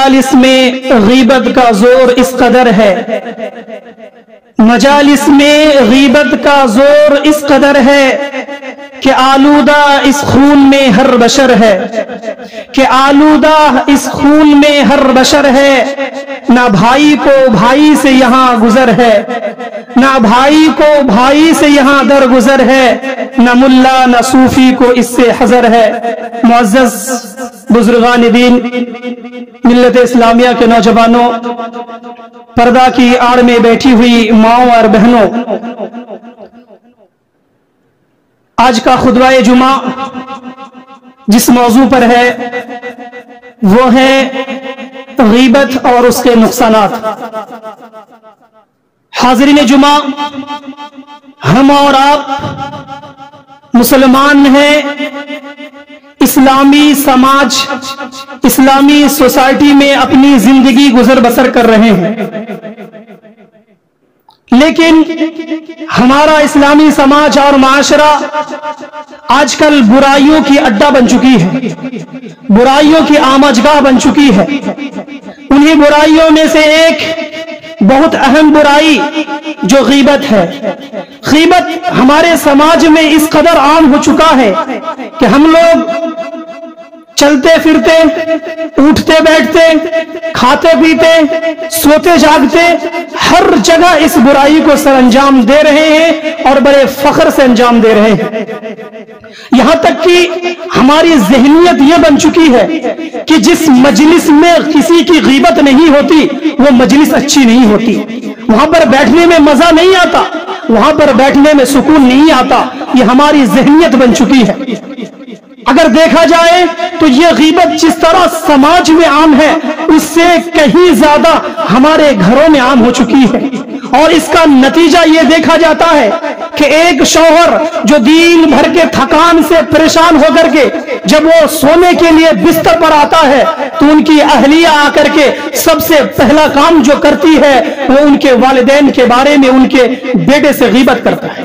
مجالس میں غیبت کا زور اس قدر ہے، مجالس میں غیبت کا زور اس قدر ہے کہ آلودہ اس خون میں ہر بشر ہے، کہ آلودہ اس خون میں ہر بشر ہے، نہ بھائی کو بھائی سے یہاں گزر ہے، نہ بھائی کو بھائی سے یہاں درگزر ہے، نہ ملا نہ صوفی کو اس سے حذر ہے۔ معزز بزرگان دین، ملت اسلامیہ کے نوجوانوں، پردہ کی آڑ میں بیٹھی ہوئی ماؤں اور بہنوں، آج کا خطبہ جمعہ جس موضوع پر ہے وہ ہے غیبت اور اس کے نقصانات۔ حاضرین جمعہ، ہم اور آپ مسلمان ہیں، اسلامی سماج، اسلامی سوسائٹی میں اپنی زندگی گزر بسر کر رہے ہیں، لیکن ہمارا اسلامی سماج اور معاشرہ آج کل برائیوں کی اڈا بن چکی ہے، برائیوں کی آمجگاہ بن چکی ہے۔ انہی برائیوں میں سے ایک بہت اہم برائی جو غیبت ہے۔ غیبت ہمارے سماج میں اس قدر عام ہو چکا ہے کہ ہم لوگ چلتے پھرتے، اٹھتے بیٹھتے، کھاتے پیتے، سوتے جاگتے، ہر جگہ اس برائی کو سر انجام دے رہے ہیں اور بڑے فخر سے انجام دے رہے ہیں۔ یہاں تک کہ ہماری ذہنیت یہ بن چکی ہے کہ جس مجلس میں کسی کی غیبت نہیں ہوتی وہ مجلس اچھی نہیں ہوتی، وہاں پر بیٹھنے میں مزہ نہیں آتا، وہاں پر بیٹھنے میں سکون نہیں آتا۔ یہ ہماری ذہنیت بن چکی ہے۔ اگر دیکھا جائے تو یہ غیبت جس طرح سماج میں عام ہے اس سے کہیں زیادہ ہمارے گھروں میں عام ہو چکی ہے، اور اس کا نتیجہ یہ دیکھا جاتا ہے کہ ایک شوہر جو دن بھر کے تھکان سے پریشان ہو کر کے جب وہ سونے کے لیے بستر پر آتا ہے تو ان کی اہلیہ آ کر کے سب سے پہلا کام جو کرتی ہے وہ ان کے والدین کے بارے میں ان کے بیٹے سے غیبت کرتا ہے۔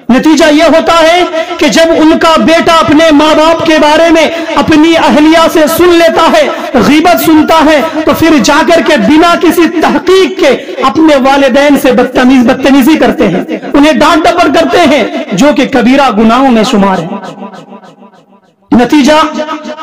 نتیجہ یہ ہوتا ہے کہ جب ان کا بیٹا اپنے ماں باپ کے بارے میں اپنی اہلیہ سے سن لیتا ہے، غیبت سنتا ہے، تو پھر جا کر کے بنا کسی تحقیق کے اپنے والدین سے بدتمیزی کرتے ہیں، انہیں ڈانٹ ڈپٹ کرتے ہیں، جو کہ کبیرہ گناہوں میں شمار ہے۔ نتیجہ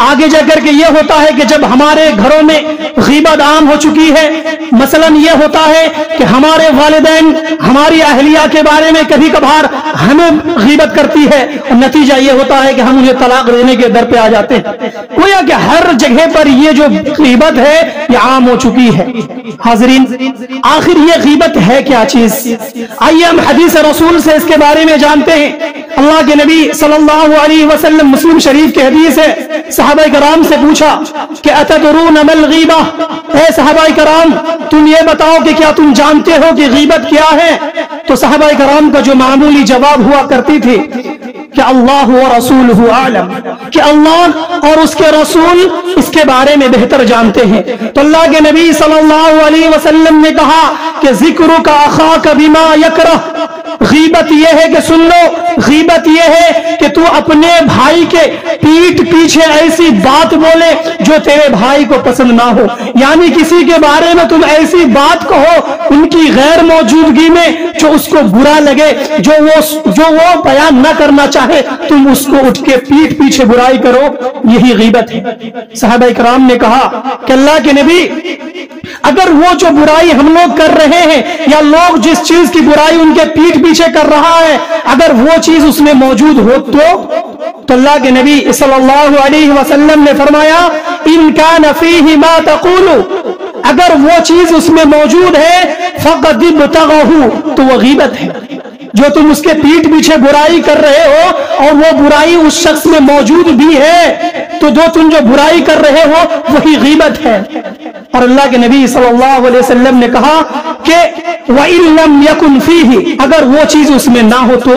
آگے جا کر کے یہ ہوتا ہے کہ جب ہمارے گھروں میں غیبت عام ہو چکی ہے، مثلا یہ ہوتا ہے کہ ہمارے والدین ہماری اہلیہ کے بارے میں کبھی کبھار ہمیں غیبت کرتی ہے، اور نتیجہ یہ ہوتا ہے کہ ہم انہیں طلاق دینے کے در پہ آ جاتے ہیں۔ گویا کہ ہر جگہ پر یہ جو غیبت ہے یہ عام ہو چکی ہے۔ حاضرین، آخر یہ غیبت ہے کیا چیز؟ آئیے ہم حدیث رسول سے اس کے بارے میں جانتے ہیں۔ اللہ کے نبی صلی اللہ علیہ وسلم، مسلم شریف کی حدیث ہے، صحابہ کرام سے پوچھا کہ اتدرون ما الغیبہ، اے صحابہ کرام تم یہ بتاؤ کہ کیا تم جانتے ہو کہ غیبت کیا ہے؟ تو صحابہ کرام کا جو معمولی جواب ہوا کرتی تھی کہ اللہ و رسولہ اعلم، کہ اللہ اور اس کے رسول اس کے بارے میں بہتر جانتے ہیں۔ تو اللہ کے نبی صلی اللہ علیہ وسلم نے کہا کہ ذکرک اخاک بما یکرہ، غیبت یہ ہے کہ سن لو، غیبت یہ ہے کہ تو اپنے بھائی کے پیٹھ پیچھے ایسی بات بولے جو تیرے بھائی کو پسند نہ ہو، یعنی کسی کے بارے میں تم ایسی بات کہو ان کی غیر موجودگی میں جو اس کو برا لگے، جو وہ بیان نہ کرنا چاہے، تم اس کو اٹھ کے پیٹھ پیچھے برائی کرو، یہی غیبت ہے۔ صحابہ کرام نے کہا کہ اللہ کے نبی، اگر وہ جو برائی ہم لوگ کر رہے ہیں یا لوگ جس چیز کی برائی ان کے پیٹھ پیچھے کر رہا ہے، اگر وہ چیز اس میں موجود ہو تو اللہ کے نبی صلی اللہ علیہ وسلم نے فرمایا ان کان فیہ ما تقول، اگر وہ چیز اس میں موجود ہے فقد ابتغہ، تو وہ غیبت ہے۔ جو تم اس کے پیٹھ پیچھے برائی کر رہے ہو اور وہ برائی اس شخص میں موجود بھی ہے، تو تم جو برائی کر رہے ہو وہی غیبت ہے۔ اور اللہ کے نبی صلی اللہ علیہ وسلم نے کہا کہ وَإِن لَمْ يَكُنْ فِيهِ، اگر وہ چیز اس میں نہ ہو تو،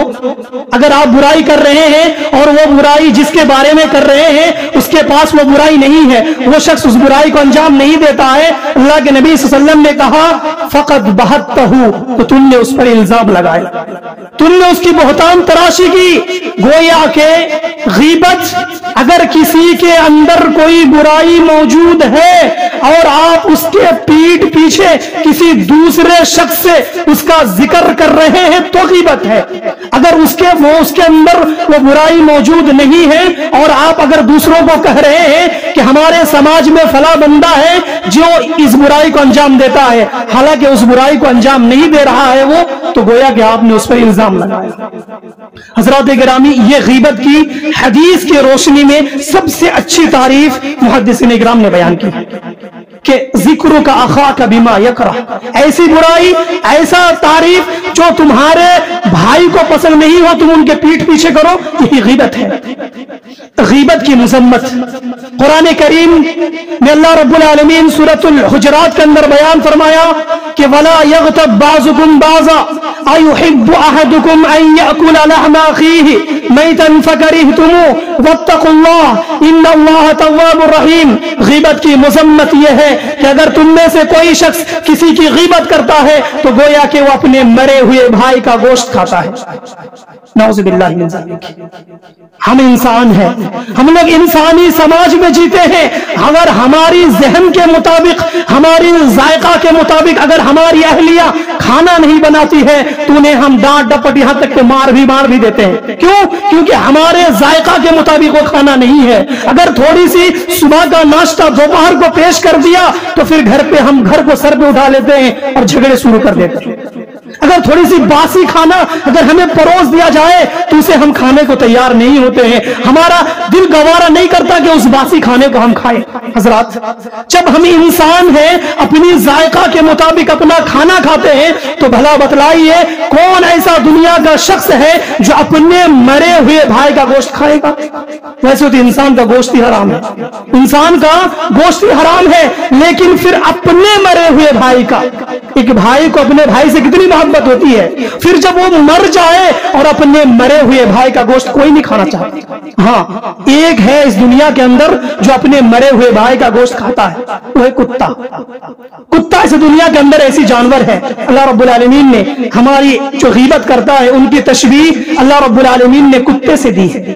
اگر آپ برائی کر رہے ہیں اور وہ برائی جس کے بارے میں کر رہے ہیں اس کے پاس وہ برائی نہیں ہے، وہ شخص اس برائی کو انجام نہیں دیتا ہے، اللہ کے نبی صلی اللہ علیہ وسلم نے کہا فَقَدْ بَهَتَّهُ، تو تم نے اس پر الزام لگایا، تم نے اس کی بہتان تراشی کی۔ گویا کہ غیبت، اگر کسی کے اندر کوئی برائی موجود ہے اور اس کے پیٹھ پیچھے کسی دوسرے شخص سے اس کا ذکر کر رہے ہیں تو غیبت ہے. اگر اس کے اندر وہ برائی موجود نہیں ہے اور آپ اگر دوسروں کو کہہ رہے ہیں کہ ہمارے سماج میں فلاں بندہ ہے جو اس برائی کو انجام دیتا ہے، حالانکہ اس برائی کو انجام نہیں دے رہا ہے وہ، تو گویا کہ آپ نے اس پر الزام لگایا. حضرات گرامی، یہ غیبت کی حدیث کی روشنی میں سب سے اچھی تعریف محدثین اکرام نے بیان کی کہ ذکر کا اخا کا بیما یکرہ، ایسی برائی، ایسا تعریف جو تمہارے بھائی کو پسند نہیں ہو تم ان کے پیٹھ پیچھے کرو، یہی غیبت ہے. غیبت کی مذمت قرآن کریم میں اللہ رب العالمین سورۃ الحجرات کے اندر بیان فرمایا کہ وَلَا يَغْتَبْ بَعْضُكُمْ بَعْضًا أَيُحِبُّ أَحَدُكُمْ أَن يَأْكُلَ لَحْمَ أَخِيهِ مَيْتًا فَكَرِهْتُمُوهُ وَاتَّقُوا اللَّهَ إِنَّ اللَّهَ تَوَّابٌ رَحِيمٌ. غیبت کی مذمت یہ ہے کہ اگر تم میں سے کوئی شخص کسی کی غیبت کرتا ہے تو گویا کہ وہ اپنے مرے ہوئے بھائی کا گوشت کھاتا ہے. نعوذ باللہ من ذالک. ہم انسان ہیں، ہم لوگ انسانی سماج میں جیتے ہیں. اگر ہماری ذہن کے مطابق، ہماری ذائقہ کے مطابق اگر ہماری اہلیہ کھانا نہیں بناتی ہے تو انہیں ہم ڈانٹ ڈپٹ یہاں تک کہ مار بھی دیتے ہیں. کیوں؟ کیونکہ ہمارے ذائقہ کے مطابق وہ کھانا نہیں ہے. اگر تھوڑی سی صبح کا ناشتہ دوپہر کو پیش کر دیا تو پھر گھر پہ ہم گھر کو سر پہ اٹھا لیتے ہیں اور جھگڑے شروع کر دیتے ہیں. اگر تھوڑی سی باسی کھانا اگر ہمیں پروس دیا جائے تو اسے ہم کھانے کو تیار نہیں ہوتے ہیں. ہمارا دل گوارا نہیں کرتا کہ اس باسی کھانے کو ہم کھائیں. حضرات، جب ہم انسان ہیں اپنی ذائقہ کے مطابق اپنا کھانا کھاتے ہیں تو بھلا بتلائیے کون ایسا دنیا کا شخص ہے جو اپنے مرے ہوئے بھائی کا گوشت کھائے گا؟ ویسے تو انسان کا گوشت ہی حرام ہے، انسان کا گوشت ہی حرام ہے، لیکن پھر اپنے مرے ہوئے بھائی کا، ایک بھائی کو اپنے بھائی سے کتنی محبت ہوتی ہے، پھر جب وہ مر جائے اور اپنے مرے ہوئے بھائی کا گوشت کوئی نہیں کھانا چاہتا. ہاں، ایک ہے اس دنیا کے اندر جو اپنے مرے ہوئے بھائی کا گوشت کھاتا ہے، وہ ہے کتا. کتا اس دنیا کے اندر ایسی جانور ہے. اللہ رب العالمین نے ہماری جو غیبت کرتا ہے ان کی تشبیہ اللہ رب العالمین نے کتے سے دی ہے.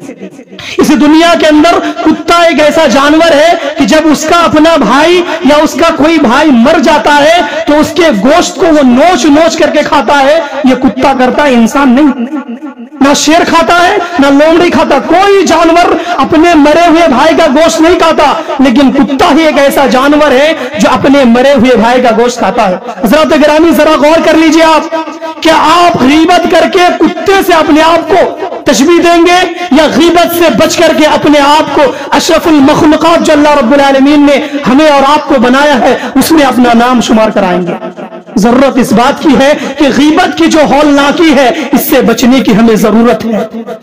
اس دنیا کے اندر کتا ایک ایسا جانور ہے کہ جب اس کا اپنا بھائی یا اس کا کوئی بھائی مر جاتا ہے تو اس کے گوشت کو وہ نوچ نوچ کر کے کھاتا ہے. یہ کتا کرتا ہے، انسان نہیں. نہ شیر کھاتا ہے نہ لومڑی کھاتا، کوئی جانور اپنے مرے ہوئے بھائی کا گوشت نہیں کھاتا، لیکن کتا ہی ایک ایسا جانور ہے جو اپنے مرے ہوئے بھائی کا گوشت کھاتا ہے. حضرات گرامی، ذرا غور کر لیجئے آپ، کیا آپ غیبت کر کے کتے سے اپنے آپ کو تشبیہ دیں گے یا غیبت سے بچ کر کے اپنے آپ کو اشرف المخلوقات جو اللہ رب العالمین نے ہمیں اور آپ کو بنایا ہے اس میں اپنا نام شمار کرائیں گے؟ ضرورت اس بات کی ہے کہ غیبت کی جو ہولناکی ہے اس سے بچنے کی ہمیں ضرورت ہے.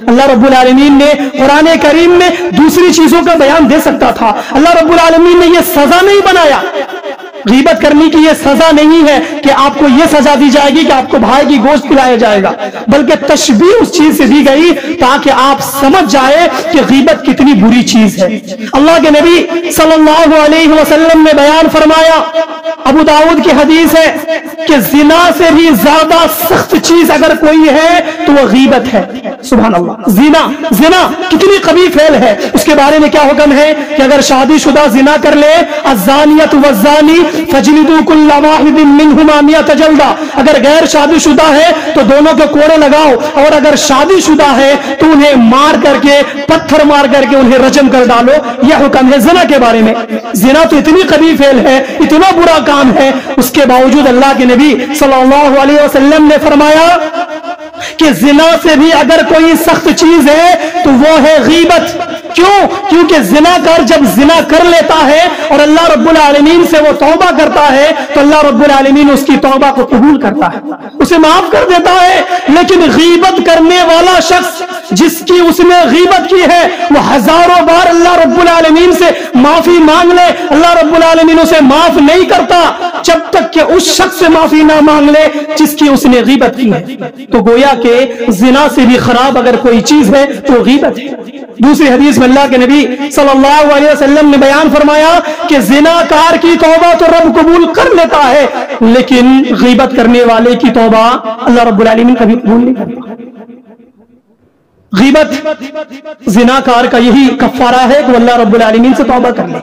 اللہ رب العالمین نے قرآن کریم میں دوسری چیزوں کا بیان دے سکتا تھا. اللہ رب العالمین نے یہ سزا نہیں بنایا، غیبت کرنے کی یہ سزا نہیں ہے کہ آپ کو یہ سزا دی جائے گی کہ آپ کو بھائی کی گوشت کھلایا جائے گا، بلکہ تشبیہ اس چیز سے دی گئی تاکہ آپ سمجھ جائے کہ غیبت کتنی بری چیز ہے. اللہ کے نبی صلی اللہ علیہ وسلم نے بیان فرمایا، ابو داؤد کی حدیث ہے کہ زنا سے بھی زیادہ سخت چیز اگر کوئی ہے تو وہ غیبت ہے. سبحان اللہ. زنا کتنی قبیح فعل ہے. اس کے بارے میں کیا حکم ہے کہ اگر شادی شدہ زنا کر لے، الزانیۃ والزانی فجلدوا کل واحد منہما 100 جلدہ، اگر غیر شادی شدہ ہے تو دونوں کے کوڑے لگاؤ، اور اگر شادی شدہ ہے تو انہیں مار کر کے، پتھر مار کر کے انہیں رجم کر ڈالو. یہ حکم ہے زنا کے بارے میں. زنا تو اتنی قبیح فعل ہے، اتنا برا کام ہے، اس کے باوجود اللہ کے نبی صلی اللہ علیہ وسلم نے فرمایا کہ زنا سے بھی اگر کوئی سخت چیز ہے تو وہ ہے غیبت. کیوں؟ کیونکہ زناکار جب زنا کر لیتا ہے اور اللہ رب العالمین سے وہ توبہ کرتا ہے تو اللہ رب العالمین اس کی توبہ کو قبول کرتا ہے، اسے معاف کر دیتا ہے. لیکن غیبت کرنے والا شخص جس کی اس نے غیبت کی ہے وہ ہزاروں بار اللہ رب العالمین سے معافی مانگ لے، اللہ رب العالمین اسے معاف نہیں کرتا جب تک کہ اس شخص سے معافی نہ مانگ لے جس کی اس نے غیبت کی ہے. تو گویا کہ زنا سے بھی خراب اگر کوئی چیز ہے تو غیبت ہے. دوسری حدیث میں اللہ کے نبی صلی اللہ علیہ وسلم نے بیان فرمایا کہ زناکار کی توبہ تو رب قبول کر لیتا ہے، لیکن غیبت کرنے والے کی توبہ اللہ رب العالمین کبھی قبول نہیں کرتا. غیبت زناکار کا یہی کفارہ ہے کہ وہ اللہ رب العالمین سے توبہ کر لے،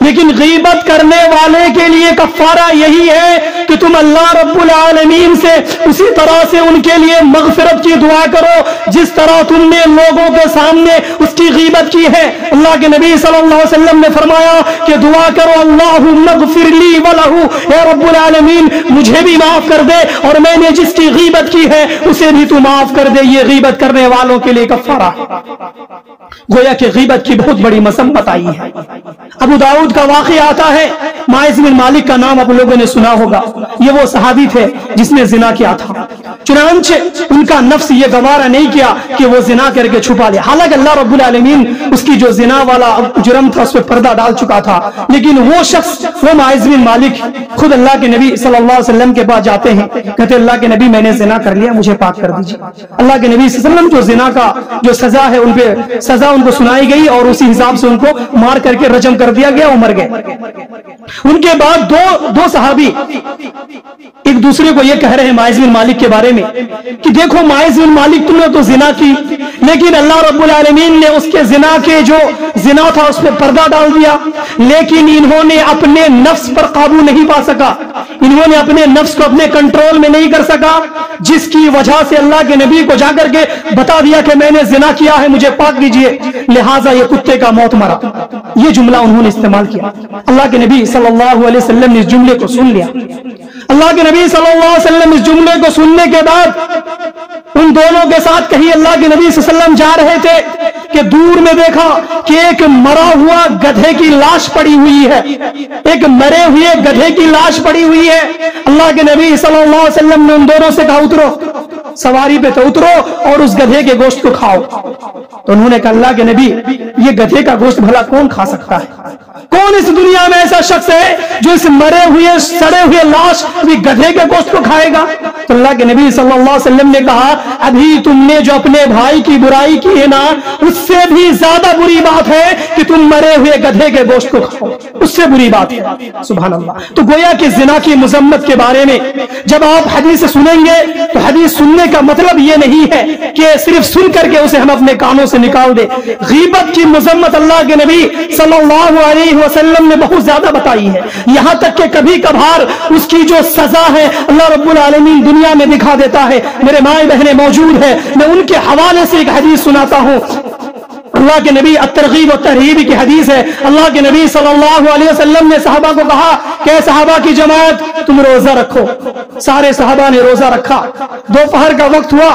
لیکن غیبت کرنے والے کے لیے کفارہ یہی ہے کہ تم اللہ رب العالمین سے اسی طرح سے ان کے لیے مغفرت کی دعا کرو جس طرح تم نے لوگوں کے سامنے اس کی غیبت کی ہے۔ اللہ کے نبی صلی اللہ علیہ وسلم نے فرمایا کہ دعا کرو اللہم اغفر لی ولہو، اے رب العالمین مجھے بھی معاف کر دے اور میں نے جس کی غیبت کی ہے اسے بھی تو معاف کر دے۔ یہ غیبت کرنے والوں کے لیے کفارہ، گویا کہ غیبت کی بہت بڑی مذمت آئی ہے۔ ابو داؤد کا واقعہ آتا ہے، ماعز بن مالک کا نام آپ لوگوں نے سنا ہوگا، یہ وہ صحابی تھے جس نے زنا کیا تھا، چنانچہ ان کا نفس یہ گوارا نہیں کیا کہ وہ زنا کر کے چھپا لے، حالانکہ اللہ رب العالمین اس کی جو زنا والا جرم تھا اس پہ پردہ ڈال چکا تھا، لیکن وہ شخص، وہ ماعز بن مالک خود اللہ کے نبی صلی اللہ علیہ وسلم کے پاس جاتے ہیں، کہتے اللہ کے نبی میں نے زنا کر لیا، مجھے پاک کر دیجیے۔ اللہ کے نبی صلی اللہ علیہ وسلم جو زنا کا جو سزا ہے ان پہ سزا ان کو سنائی گئی اور اسی حساب سے ان کو مار کر کے رجم کر دیا گیا، وہ مر گئے۔ ان کے بعد دو صحابی ایک دوسرے کو یہ کہہ رہے ہیں ماعز بن مالک کے بارے میں کہ دیکھو ماعز بن مالک تم نے تو زنا کی، لیکن اللہ رب العالمین نے اس کے زنا کے جو زنا تھا اس پہ پردہ ڈال دیا، لیکن انہوں نے اپنے نفس پر قابو نہیں پا سکا، انہوں نے اپنے نفس کو اپنے کنٹرول میں نہیں کر سکا، جس کی وجہ سے اللہ کے نبی کو جا کر کے بتا دیا کہ میں نے زنا کیا ہے، مجھے پاک کیجیے، لہٰذا یہ کتے کا موت مرا۔ یہ جملہ انہوں نے استعمال کیا۔ اللہ کے نبی صلی اللہ علیہ وسلم نے اس جملے کو سن لیا۔ اللہ کے نبی صلی اللہ علیہ وسلم اس جملے کو سننے کے بعد ان دونوں کے ساتھ کہیں اللہ کے نبی صلی اللہ علیہ وسلم جا رہے تھے کہ دور میں دیکھا کہ ایک مرا ہوا گدھے کی لاش پڑی ہوئی ہے، ایک مرے ہوئے گدھے کی لاش پڑی ہوئی ہے۔ اللہ کے نبی صلی اللہ علیہ وسلم نے ان دونوں سے کہا اترو، سواری پہ تو اترو اور اس گدھے کے گوشت کو کھاؤ۔ تو انہوں نے کہا اللہ کے نبی یہ گدھے کا گوشت بھلا کون کھا سکتا ہے؟ کون اس دنیا میں ایسا شخص ہے جو اس مرے ہوئے سڑے ہوئے لاش بھی گدھے کے گوشت کو کھائے گا؟ تو اللہ کے نبی صلی اللہ علیہ وسلم نے کہا ابھی تم نے جو اپنے بھائی کی برائی کی ہے نا، اس سے بھی زیادہ بری بات ہے کہ تم مرے ہوئے گدھے کے گوشت کو کھاؤ، اس سے بری بات ہے۔ سبحان اللہ۔ تو گویا کہ زنا کی مذمت کے بارے میں جب آپ حدیث سنیں گے تو حدیث سننے کا مطلب یہ نہیں ہے کہ صرف سن کر کے اسے ہم اپنے کانوں سے نکال دیں۔ غیبت کی مذمت اللہ کے نبی صلی اللہ علیہ وسلم نے بہت زیادہ بتائی ہے، یہاں تک کہ کبھی کبھار اس کی جو سزا ہے اللہ رب العالمین دنیا میں دکھا دیتا ہے۔ میرے مائیں بہنیں موجود ہیں، میں ان کے حوالے سے ایک حدیث سناتا ہوں۔ اللہ کے نبی الترغیب و ترہیب کی حدیث ہے، اللہ کے نبی صلی اللہ علیہ وسلم نے صحابہ کو کہا کہ اے صحابہ کی جماعت تم روزہ رکھو۔ سارے صحابہ نے روزہ رکھا۔ دوپہر کا وقت ہوا،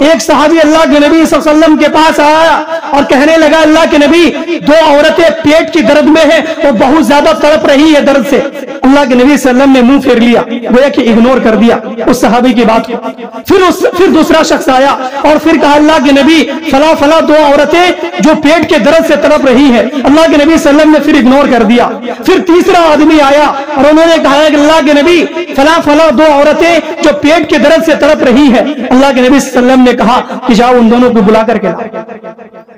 ایک صحابی اللہ کے نبی صلی اللہ علیہ وسلم کے پاس آیا اور کہنے لگا اللہ کے نبی دو عورتیں پیٹ کی درد میں ہیں، وہ بہت زیادہ تڑپ رہی ہے درد سے۔ اللہ کے نبی صلی اللہ علیہ وسلم نے منہ پھیر لیا، گویا کہ اگنور کر دیا اس صحابی کی بات کو۔ پھر دوسرا شخص آیا اور پھر کہا اللہ کے نبی فلاں فلاں دو عورتیں جو پیٹ کے درد سے تڑپ رہی ہے۔ اللہ کے نبی صلی اللہ علیہ وسلم نے پھر اگنور کر دیا۔ پھر تیسرا آدمی آیا اور انہوں نے کہا کہ اللہ کے نبی فلاں فلاں دو عورتیں جو پیٹ کے درد سے تڑپ رہی ہے۔ اللہ کے نبی صلی اللہ علیہ وسلم نے کہا کہ جاؤ ان دونوں کو بلا کر کے لاؤ۔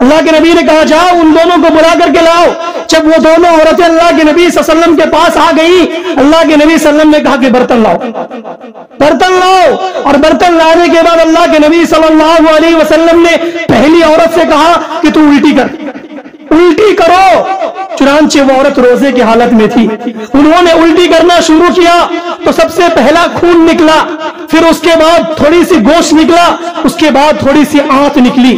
اللہ کے نبی نے کہا جاؤ ان دونوں کو بلا کر کے لاؤ۔ جب وہ دونوں عورتیں اللہ کے نبی صلی اللہ علیہ وسلم کے پاس آ گئی، اللہ کے نبی صلی اللہ علیہ وسلم نے کہا کہ برتن لاؤ، برتن لاؤ۔ اور برتن لانے کے بعد اللہ کے نبی صلی اللہ علیہ وسلم نے پہلی عورت سے کہا کہ تو الٹی کر، الٹی کرو۔ چنانچہ وہ عورت روزے کی حالت میں تھی، انہوں نے الٹی کرنا شروع کیا تو سب سے پہلا خون نکلا، پھر اس کے بعد تھوڑی سی گوشت نکلا، اس کے بعد تھوڑی سی آنت نکلی۔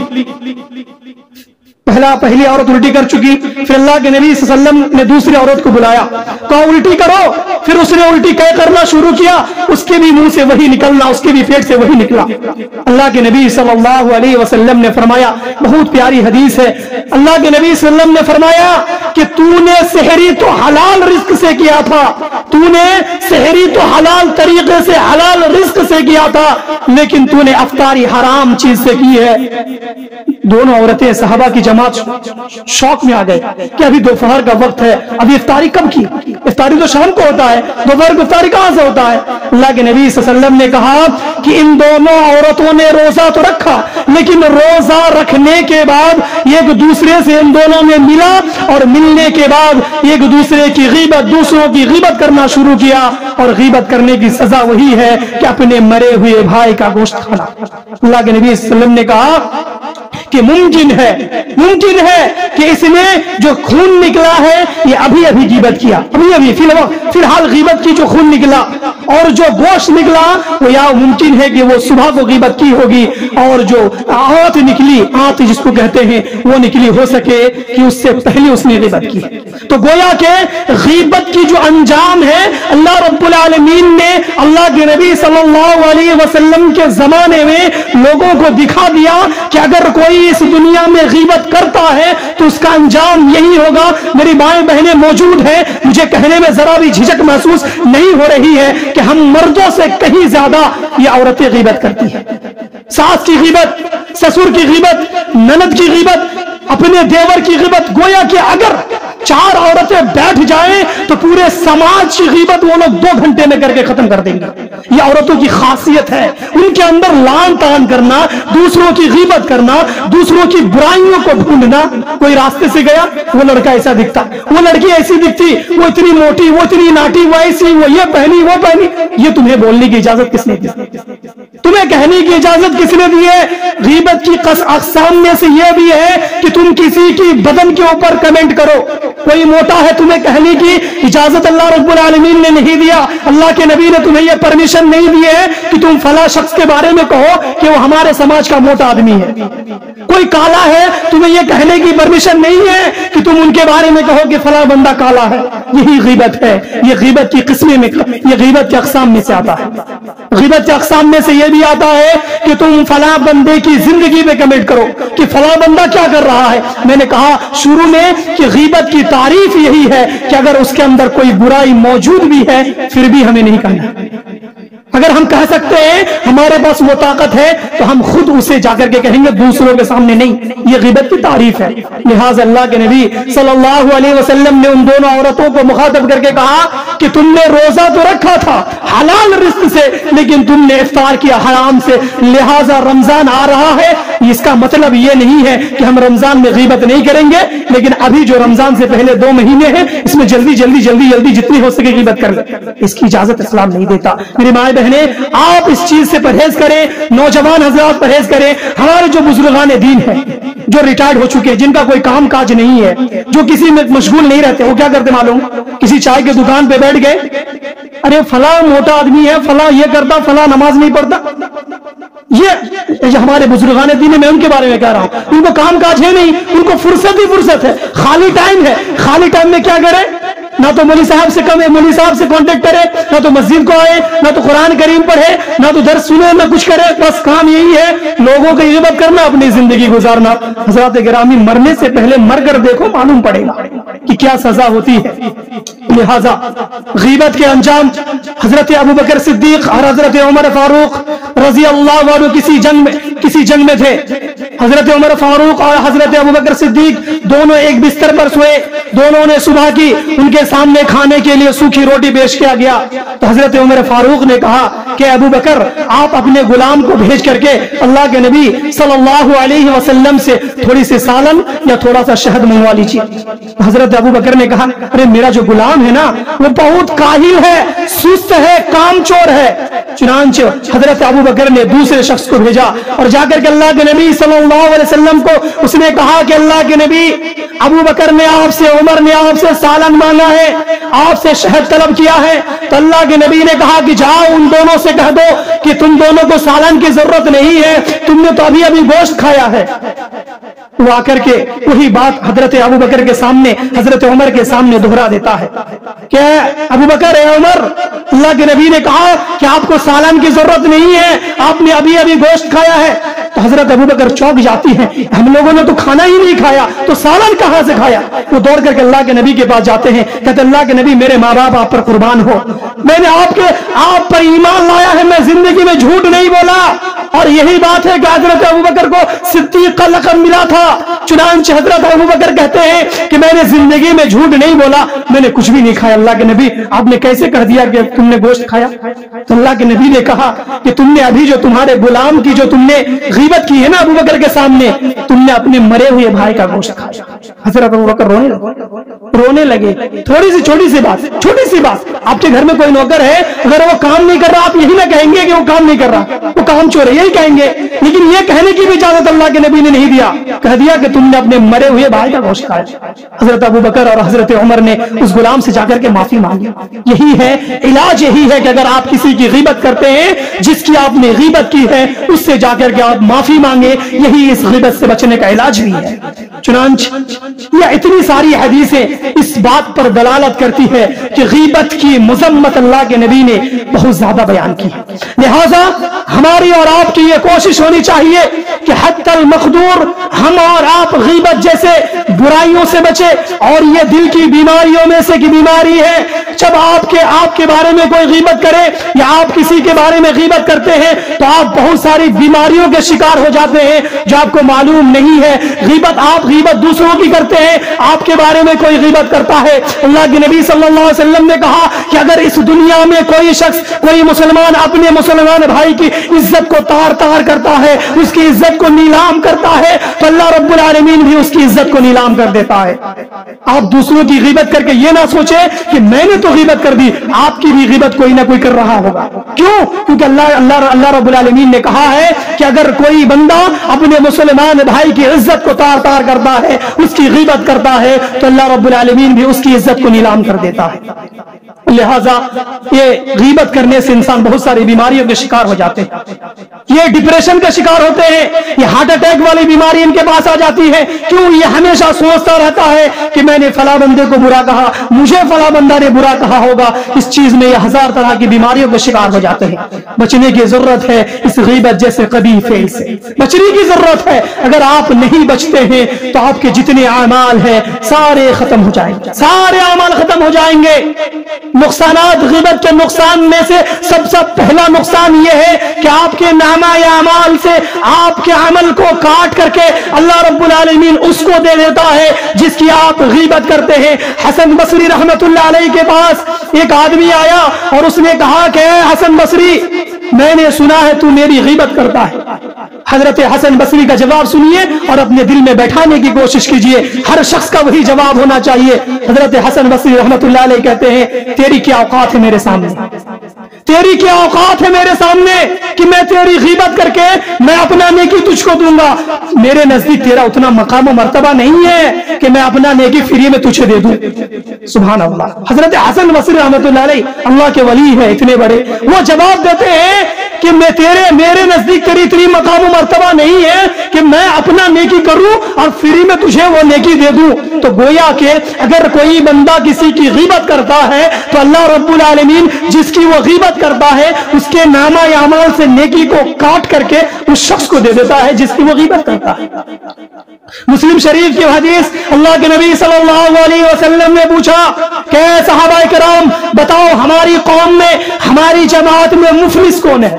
پہلی عورت الٹی کر چکی، پھر اللہ کے نبی صلی اللہ علیہ وسلم نے دوسری عورت کو بلایا، کہا الٹی کرو، پھر اس نے الٹی کرنا شروع کیا، اس کے بھی منہ سے وہی نکلنا، اس کے بھی پیٹ سے وہی نکلا۔ اللہ کے نبی صلی اللہ علیہ وسلم نے فرمایا، بہت پیاری حدیث ہے، اللہ کے نبی صلی اللہ علیہ وسلم نے فرمایا کہ تو نے سحری تو حلال رزق سے کیا تھا، تو نے سحری تو حلال طریقے سے حلال رزق سے کیا تھا، لیکن تو نے افطاری حرام چیز سے کی ہے۔ دونوں عورتیں صحابہ کی جماعت شوق میں آ گئے کہ ابھی دوپہر کا وقت ہے، ابھی افطاری کب کی؟ افطاری تو شام کو ہوتا ہے، دوپہر کو افطاری کہاں سے ہوتا ہے؟ اللہ کے نبی صلی اللہ علیہ وسلم نے کہا کہ ان دونوں عورتوں نے روزہ تو رکھا، لیکن روزہ رکھنے کے بعد ایک دوسرے سے ان دونوں نے ملا اور ملنے کے بعد ایک دوسرے کی غیبت، دوسروں کی غیبت کرنا شروع کیا، اور غیبت کرنے کی سزا وہی ہے کہ اپنے مرے ہوئے بھائی کا گوشت کھانا۔ اللہ کے نبی صلی اللہ علیہ وسلم نے کہا کہ ممکن ہے کہ اس نے جو خون نکلا ہے یہ ابھی ابھی غیبت کیا، ابھی فی الحال غیبت کی جو خون نکلا اور جو گوشت نکلا وہ یا ممکن ہے کہ وہ صبح کو غیبت کی ہوگی، اور جو آنت نکلی، آنت جس کو کہتے ہیں، وہ نکلی ہو سکے کہ اس سے پہلے اس نے غیبت کی۔ تو گویا کہ غیبت کی جو انجام ہے اللہ رب العالمین نے اللہ کے نبی صلی اللہ علیہ وسلم کے زمانے میں لوگوں کو دکھا دیا کہ اگر کوئی اس دنیا میں غیبت کرتا ہے تو اس کا انجام یہی ہوگا۔ میری مائیں بہنیں موجود ہیں، مجھے کہنے میں ذرا بھی جھجک محسوس نہیں ہو رہی ہے کہ ہم مردوں سے کہیں زیادہ یہ عورتیں غیبت کرتی ہیں۔ ساس کی غیبت، سسر کی غیبت، نند کی غیبت، اپنے دیور کی غیبت۔ گویا کہ اگر 4 عورتیں بیٹھ جائیں تو پورے سماج کی غیبت وہ لوگ 2 گھنٹے میں کر کے ختم کر دیں گے۔ یہ عورتوں کی خاصیت ہے، ان کے اندر لان تان کرنا، دوسروں کی غیبت کرنا، دوسروں کی برائیوں کو ڈھونڈنا۔ کوئی راستے سے گیا، وہ لڑکا ایسا دکھتا، وہ لڑکی ایسی دکھتی، وہ اتنی موٹی، وہ اتنی ناٹی، وہ ایسی، وہ یہ پہنی، وہ پہنی۔ یہ تمہیں بولنے کی اجازت کس نے دی؟ تمہیں کہنے کی اجازت کس نے دی ہے؟ غیبت کی اقسام میں سے یہ بھی ہے کہ تم کسی کی بدن کے اوپر کمنٹ کرو۔ کوئی موٹا ہے، تمہیں کہنے کی اجازت اللہ رب العالمین نے نہیں دیا، اللہ کے نبی نے تمہیں یہ پرمیشن نہیں دی ہے کہ تم فلاں شخص کے بارے میں کہو کہ وہ ہمارے سماج کا موٹا آدمی ہے۔ کوئی کالا ہے، تمہیں یہ کہنے کی پرمیشن نہیں ہے کہ تم ان کے بارے میں کہو کہ فلاں بندہ کالا ہے۔ یہی غیبت ہے، یہ غیبت کی قسمیں میں، یہ غیبت کے اقسام میں سے آتا ہے۔ غیبت کے اقسام میں سے یہ بھی آتا ہے کہ تم فلاں بندے کی زندگی میں کمنٹ کرو کہ فلاں بندہ کیا کر رہا ہے۔ میں نے کہا شروع میں کہ غیبت کی تعریف یہی ہے کہ اگر اس کے اندر کوئی برائی موجود بھی ہے پھر بھی ہمیں نہیں کہنا۔ اگر ہم کہہ سکتے ہیں ہمارے پاس وہ طاقت ہے تو ہم خود اسے جا کر کے کہیں گے، دوسروں کے سامنے نہیں۔ یہ غیبت کی تعریف ہے۔ لہٰذا اللہ کے نبی صلی اللہ علیہ وسلم نے ان دونوں عورتوں کو مخاطب کر کے کہا کہ تم نے روزہ تو رکھا تھا حلال رزق سے، لیکن تم نے افطار کیا حرام سے، لہٰذا رمضان آ رہا ہے۔ اس کا مطلب یہ نہیں ہے کہ ہم رمضان میں غیبت نہیں کریں گے، لیکن ابھی جو رمضان سے پہلے 2 مہینے ہیں اس میں جلدی جتنی ہو سکے غیبت کر لیں۔ اس کی اجازت اسلام نہیں دیتا۔ میری مائیں بہنیں، آپ اس چیز سے پرہیز کریں، نوجوان حضرات پرہیز کریں۔ ہمارے جو بزرگان دین ہیں، جو ریٹائرڈ ہو چکے، جن کا کوئی کام کاج نہیں ہے، جو کسی میں مشغول نہیں رہتے، وہ کیا کرتے معلوم؟ کسی چائے کی دکان پہ بیٹھ گئے، ارے فلاں موٹا آدمی ہے، فلاں یہ کرتا، فلاں نماز نہیں پڑھتا۔ یہ ہمارے بزرگان دین، میں ان کے بارے میں کہہ رہا ہوں، ان کو کام کاج ہے نہیں، ان کو فرصت ہی فرصت ہے، خالی ٹائم ہے۔ خالی ٹائم میں کیا کرے؟ نہ تو مولوی صاحب سے کم ہے، مولوی صاحب سے کانٹیکٹ کرے، نہ تو مسجد کو آئے، نہ تو قرآن کریم پڑھے، نہ تو درس سنے، نہ کچھ کرے۔ بس کام یہی ہے، لوگوں کی غیبت کرنا، اپنی زندگی گزارنا۔ حضرات گرامی، مرنے سے پہلے مر کر دیکھو، معلوم پڑے گا کہ کیا سزا ہوتی ہے۔ لہذا غیبت کے انجام، حضرت ابوبکر صدیق اور حضرت عمر فاروق رضی اللہ عنہ کسی جنگ میں تھے۔ حضرت عمر فاروق اور حضرت ابوبکر صدیق دونوں ایک بستر پر سوئے، دونوں نے صبح کی، ان کے سامنے کھانے کے لیے سوکھی روٹی پیش کیا گیا تو حضرت عمر فاروق نے کہا کہ ابوبکر، آپ اپنے غلام کو بھیج کر کے اللہ کے نبی صلی اللہ علیہ وسلم سے تھوڑی سی سالن یا تھوڑا سا شہد منگوا لیجیے۔ حضرت ابوبکر نے کہا، ارے میرا جو غلام ہے نا وہ بہت کاہل ہے، سست ہے، کام چور ہے۔ چنانچہ حضرت ابوبکر نے دوسرے شخص کو بھیجا اور جا کر کے اللہ کے نبی صلی اللہ علیہ وسلم کو اس نے کہا کہ اللہ کے نبی، ابوبکر نے آپ سے، عمر نے آپ سے سالن مانگا ہے، آپ سے شہد طلب کیا ہے۔ تو اللہ کے نبی نے کہا کہ جاؤ ان دونوں سے کہہ دو کہ تم دونوں کو سالن کی ضرورت نہیں ہے، تم نے تو ابھی گوشت کھایا ہے۔ وہ آ کر کے وہی بات حضرت ابوبکر کے سامنے، حضرت عمر کے سامنے دہرا دیتا ہے کہ ابوبکر، اے عمر، اللہ کے نبی نے کہا کہ آپ کو سالن کی ضرورت نہیں ہے، آپ نے ابھی گوشت کھایا ہے۔ تو حضرت ابوبکر چونک جاتی ہیں، ہم لوگوں نے تو کھانا ہی نہیں کھایا تو سالن کہاں سے کھایا؟ وہ دوڑ کر کے اللہ کے نبی کے پاس جاتے ہیں، کہتے اللہ کے نبی، میرے ماں باپ آپ پر قربان ہو، میں نے آپ پر ایمان لایا ہے، میں زندگی میں جھوٹ نہیں بولا۔ اور یہی بات ہے کہ حضرت ابوبکر کو صدیق کا لقب ملا تھا۔ چنانچہ حضرت ابوبکر کہتے ہیں کہ میں نے زندگی میں جھوٹ نہیں بولا، میں نے کچھ بھی نہیں کھایا۔ اللہ کے نبی، آپ نے کیسے کہہ دیا کہ تم نے گوشت کھایا؟ تو اللہ کے نبی نے کہا کہ تم نے ابھی جو تمہارے غلام کی جو تم نے غیبت کی ہے نا ابوبکر کے سامنے، تم نے اپنے مرے ہوئے بھائی کا گوشت کھایا۔ حضرت ابوبکر رونے لگے. تھوڑی سی چھوٹی سی بات آپ کے گھر میں کوئی نوکر ہے, اگر وہ کام نہیں کر رہا آپ یہی نہ کہیں گے کہ وہ کام نہیں کر رہا, وہ کام چور ہے, یہی کہیں گے. لیکن یہ کہنے کی بھی اجازت اللہ کے نبی نے نہیں دیا, کہہ دیا کہ تم نے اپنے مرے ہوئے بھائی کا گوشت کھایا. حضرت ابو بکر اور حضرت عمر نے اس غلام سے جا کر کے معافی مانگی. یہی ہے علاج, یہی ہے کہ اگر آپ کسی کی غیبت کرتے ہیں, جس کی آپ نے غیبت کی ہے اس سے جا کر کے آپ معافی مانگے, یہی اس غیبت سے بچنے کا علاج بھی ہے. چنانچہ یہ اتنی ساری حدیثیں اس بات پر دلالت کرتی ہے کہ غیبت کی مذمت اللہ کے نبی نے بہت زیادہ بیان کی. لہذا ہماری اور آپ کی یہ کوشش ہونی چاہیے کہ حتی المقدور ہم اور آپ غیبت جیسے برائیوں سے بچے. اور یہ دل کی بیماریوں میں سے کی بیماری ہے. جب آپ کے بارے میں کوئی غیبت کرے یا آپ کسی کے بارے میں غیبت کرتے ہیں تو آپ بہت ساری بیماریوں کے شکار ہو جاتے ہیں جو آپ کو معلوم نہیں ہے. آپ غیبت دوسروں کی کرتے ہیں, آپ کے بارے میں کوئی غیبت کرتا ہے. اللہ کے نبی صلی اللہ علیہ وسلم نے کہا کہ اگر اس دنیا میں کوئی شخص, کوئی مسلمان اپنے مسلمان بھائی کی عزت کو تار تار کرتا ہے, اس کی عزت کو نیلام کرتا ہے, تو اللہ رب العالمین بھی اس کی عزت کو نیلام کر دیتا ہے. آپ دوسروں کی غیبت کر کے یہ نہ سوچیں کہ میں نے تو غیبت کر دی, آپ کی بھی غیبت کوئی نہ کوئی کر رہا ہوگا. کیوں؟ کیونکہ اللہ رب العالمین نے کہا ہے کہ اگر کوئی بندہ اپنے مسلمان بھائی کی عزت کو تار تار کرتا ہے, اس کی غیبت کرتا ہے, تو اللہ رب العالمین بھی اس کی عزت کو نیلام کر دیتا ہے. لہذا یہ غیبت کرنے سے انسان بہت ساری بیماریوں کے شکار ہو جاتے ہیں. یہ ڈپریشن کا شکار ہوتے ہیں, یہ ہارٹ اٹیک والی بیماری ان کے پاس آ جاتی ہے. کیوں؟ یہ ہمیشہ سوچتا رہتا ہے کہ میں نے فلاں بندے کو برا کہا, مجھے فلاں بندہ نے برا کہا ہوگا. اس چیز میں یہ ہزار طرح کی بیماریوں کے شکار ہو جاتے ہیں. بچنے کی ضرورت ہے اس غیبت جیسے قبیح فعل سے, بچنے کی ضرورت ہے. اگر آپ نہیں بچتے ہیں تو آپ کے جتنے اعمال ہیں سارے ختم ہو جائیں گے, سارے اعمال ختم ہو جائیں گے. نقصانات غیبت کے نقصان میں سے سب سے پہلا نقصان یہ ہے کہ آپ کے نامہ اعمال سے آپ کے عمل کو کاٹ کر کے اللہ رب العالمین اس کو دے دیتا ہے جس کی آپ غیبت کرتے ہیں. حسن بصری رحمت اللہ علیہ کے پاس ایک آدمی آیا اور اس نے کہا کہ اے حسن بصری, میں نے سنا ہے تو میری غیبت کرتا ہے. حضرت حسن بصری کا جواب سنیے اور اپنے دل میں بیٹھانے کی کوشش کیجئے. ہر شخص کا وہی جواب ہونا چاہیے. حضرت حسن بصری رحمت اللہ علیہ کہتے ہیں, تیری کیا اوقات ہے میرے سامنے, تیری کیا اوقات ہے میرے سامنے کہ میں تیری غیبت کر کے میں اپنا نیکی تجھ کو دوں گا. میرے نزدیک تیرا اتنا مقام و مرتبہ نہیں ہے کہ میں اپنا نیکی فری میں تجھے دے دوں. سبحان اللہ. حضرت حسن بصری رحمت اللہ علیہ اللہ کے ولی ہیں اتنے بڑے, وہ جواب دیتے ہیں کہ میرے نزدیک تیری اتنی مقام و مرتبہ نہیں ہے کہ میں اپنا نیکی کروں اور فری میں تجھے وہ نیکی دے دوں. تو گویا کہ اگر کوئی بندہ کسی کی غیبت کرتا ہے تو اللہ رب العالمین جس کی وہ غیبت کرتا ہے اس کے نامہ اعمال سے نیکی کو کاٹ کر کے اس شخص کو دے دیتا ہے جس کی وہ غیبت کرتا ہے. مسلم شریف کی حدیث, اللہ کے نبی صلی اللہ علیہ وسلم نے پوچھا کہ صحابہ کرام بتاؤ ہماری قوم میں, ہماری جماعت میں مفلس کون ہے,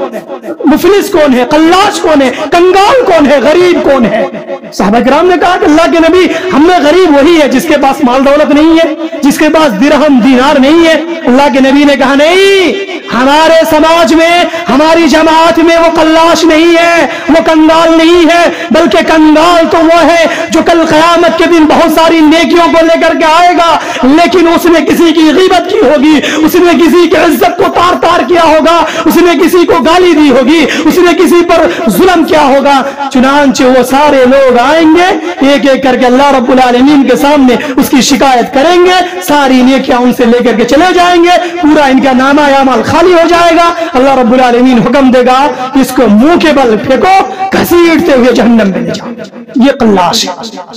مفلس کون ہے, قلاش کون ہے, کنگال کون ہے, غریب کون ہے. صحابہ کرام نے کہا کہ اللہ کے نبی ہم میں غریب وہی ہے جس کے پاس مال دولت نہیں ہے, جس کے پاس درہم دینار نہیں ہے. اللہ کے نبی نے کہا نہیں, ہمارے سماج میں, ہماری جماعت میں وہ قلاش نہیں ہے, وہ کنگال نہیں ہے, بلکہ کنگال تو وہ ہے جو کل قیامت کے دن بہت ساری نیکیوں کو لے کر کے آئے گا, لیکن اس نے کسی کی غیبت کی ہوگی, اس نے کسی کی عزت کو تار تار کیا ہوگا, اس نے کسی کو گالی دی ہوگی, اس نے کسی پر ظلم کیا ہوگا. چنانچہ وہ سارے لوگ آئیں گے ایک ایک کر کے اللہ رب العالمین کے سامنے اس کی شکایت کریں گے, ساری نیکیاں ان سے لے کر کے چلے جائیں گے, پورا ان کا نامہ اعمال خالی ہو جائے گا. اللہ رب العالمین حکم دے گا اس کو منہ کے بل پھینکو, گھسیٹتے ہوئے جہنم میں لے جاؤ. یہ قلاش ہے,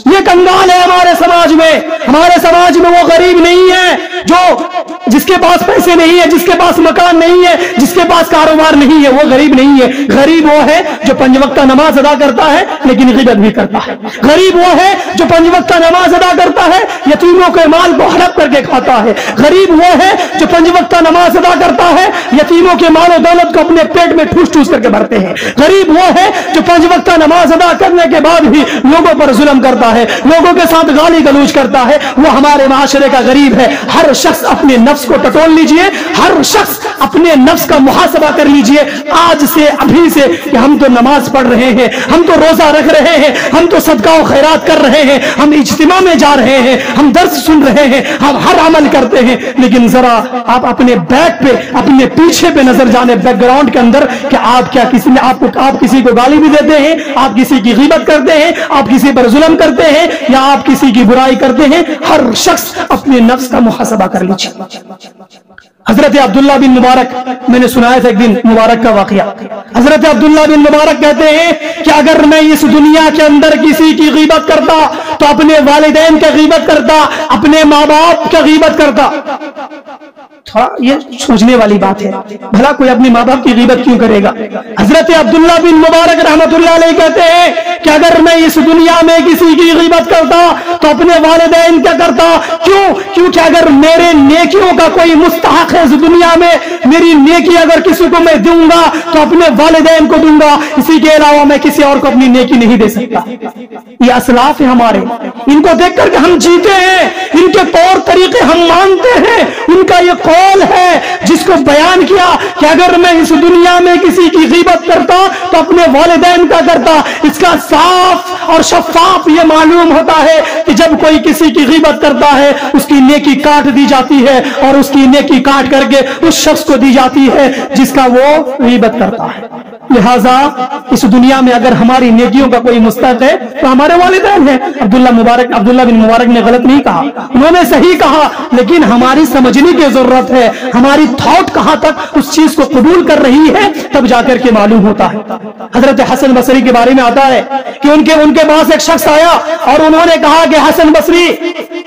یہ کنگال ہے ہمارے سماج میں. ہمارے سماج میں وہ غریب نہیں ہے جو جس کے پاس پیسے نہیں ہے, جس کے پاس مکان نہیں ہے, جس کے پاس کاروبار نہیں ہے, وہ غریب نہیں ہے. غریب وہ ہے جو 5 وقت نماز ادا کرتا ہے لیکن غیبت بھی کرتا ہے. غریب وہ ہے جو 5 وقت نماز ادا کرتا ہے, یتیموں کے مال کو ہڑپ کر کے کھاتا ہے. غریب وہ ہے جو 5 وقت نماز ادا کرتا ہے, یتیموں کے مال و دولت کو اپنے پیٹ میں ٹھوس ٹھوس کر کے بھرتے ہیں. غریب وہ ہے جو 5 وقت نماز ادا کرنے کے بعد بھی لوگوں پر ظلم کرتا ہے, لوگوں کے ساتھ گالی گلوچ کرتا ہے. وہ ہمارے معاشرے کا غریب ہے. ہر شخص اپنے نفس کو ٹٹول لیجئے, ہر شخص اپنے نفس کا محاسبہ کر لیجئے آج سے، ابھی سے، کہ ہم تو نماز پڑھ رہے ہیں، ہم تو روزہ رکھ رہے ہیں، ہم تو صدقہ و خیرات کر رہے ہیں، ہم اجتماع میں جا رہے ہیں، ہم درس سن رہے ہیں، ہم ہر عمل کرتے ہیں، لیکن ذرا آپ اپنے بیک پہ، اپنے پیچھے پہ نظر جانے، بیک گراؤنڈ کے اندر، کہ آپ کیا آپ کسی کو گالی بھی دیتے ہیں، آپ کسی کی غیبت کرتے ہیں، آپ کسی پر ظلم کرتے ہیں، یا آپ کسی کی برائی کرتے ہیں۔ ہر شخص اپنے نفس کا محاسبہ کر لیجیے۔ حضرت عبداللہ بن مبارک، میں نے سنایا تھا ایک دن مبارک کا واقعہ، حضرت عبداللہ بن مبارک کہتے ہیں کہ اگر میں اس دنیا کے اندر کسی کی غیبت کرتا تو اپنے والدین کی غیبت کرتا، اپنے ماں باپ کی غیبت کرتا۔ تھوڑا یہ سوچنے والی بات ہے، بھلا کوئی اپنے ماں باپ کی غیبت کیوں کرے گا؟ حضرت عبداللہ بن مبارک رحمت اللہ علیہ کہتے ہیں کہ اگر میں اس دنیا میں کسی کی غیبت کرتا تو اپنے والدین کیا کرتا؟ کیوں؟ کیونکہ اگر میرے نیکیوں کا کوئی مستحق ہے اس دنیا میں، میری نیکی اگر کسی کو میں دوں گا تو اپنے والدین کو دوں گا، اسی کے علاوہ میں کسی اور کو اپنی نیکی نہیں دے سکتا۔ یہ اسلاف ہے ہمارے، ان کو دیکھ کر کے ہم جیتے ہیں، ان کے طور طریقے ہم مانتے ہیں، ان کا یہ قول ہے جس کو بیان کیا کہ اگر میں اس دنیا میں کسی کی غیبت کرتا تو اپنے والدین کا کرتا۔ اس کا صاف اور شفاف یہ معلوم ہوتا ہے کہ جب کوئی کسی کی غیبت کرتا ہے اس کی نیکی کاٹ دی جاتی ہے، اور اس کی نیکی کاٹ کر کے اس شخص کو دی جاتی ہے جس کا وہ غیبت کرتا ہے۔ لہذا اس دنیا میں اگر ہماری نیکیوں کا کوئی مستحق ہے تو ہمارے والدین ہیں۔ عبداللہ بن مبارک نے غلط نہیں کہا، انہوں نے صحیح کہا، لیکن ہماری سمجھنے کی ضرورت ہے، ہماری تھاٹ کہاں تک اس چیز کو قبول کر رہی ہے، تب جا کر کے معلوم ہوتا ہے۔ حضرت حسن بصری کے بارے میں آتا ہے کہ ان کے پاس ایک شخص آیا اور انہوں نے کہا کہ حسن بصری،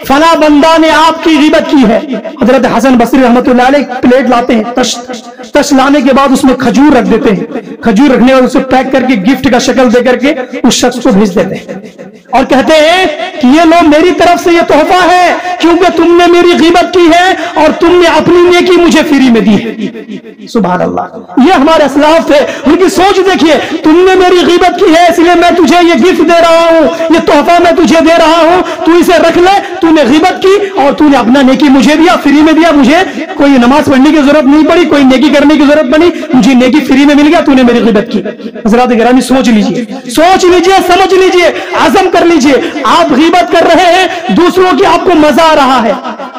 فلاں بندہ نے آپ کی غیبت کی ہے۔ حضرت حسن بصری رحمۃ اللہ علیہ پلیٹ لاتے ہیں، تش لانے کے بعد اس میں کھجور رکھ دیتے ہیں، کھجور رکھنے اور اسے پیک کر کے گفٹ کا شکل دے کر کے اس شخص کو بھیج دیتے ہیں، اور کہتے ہیں کہ یہ لو میری طرف سے یہ تحفہ ہے، کیونکہ تم نے میری غیبت کی ہے اور تم نے اپنی نیکی مجھے فری میں دی ہے۔ سبحان اللہ، یہ ہمارے اسلاف تھے، ان کی سوچ دیکھیے، تم نے میری غیبت کی ہے اس لیے میں تجھے یہ گفٹ دے رہا ہوں، یہ تحفہ میں تجھے دے رہا ہوں، تو اسے رکھ لے، تو نے غیبت کی اور تو نے اپنا نیکی مجھے دیا، فری میں دیا، مجھے کوئی نماز پڑھنے کی ضرورت نہیں پڑی، کوئی نیکی کرنے کی ضرورت بنی، مجھے نیکی فری میں مل گیا، تو نے میری غیبت کی۔ حضرات گرامی سوچ لیجئے، سمجھ لیجئے، عزم کر لیجئے، آپ غیبت کر رہے ہیں، دوسروں کی آپ کو مزہ آ رہا ہے،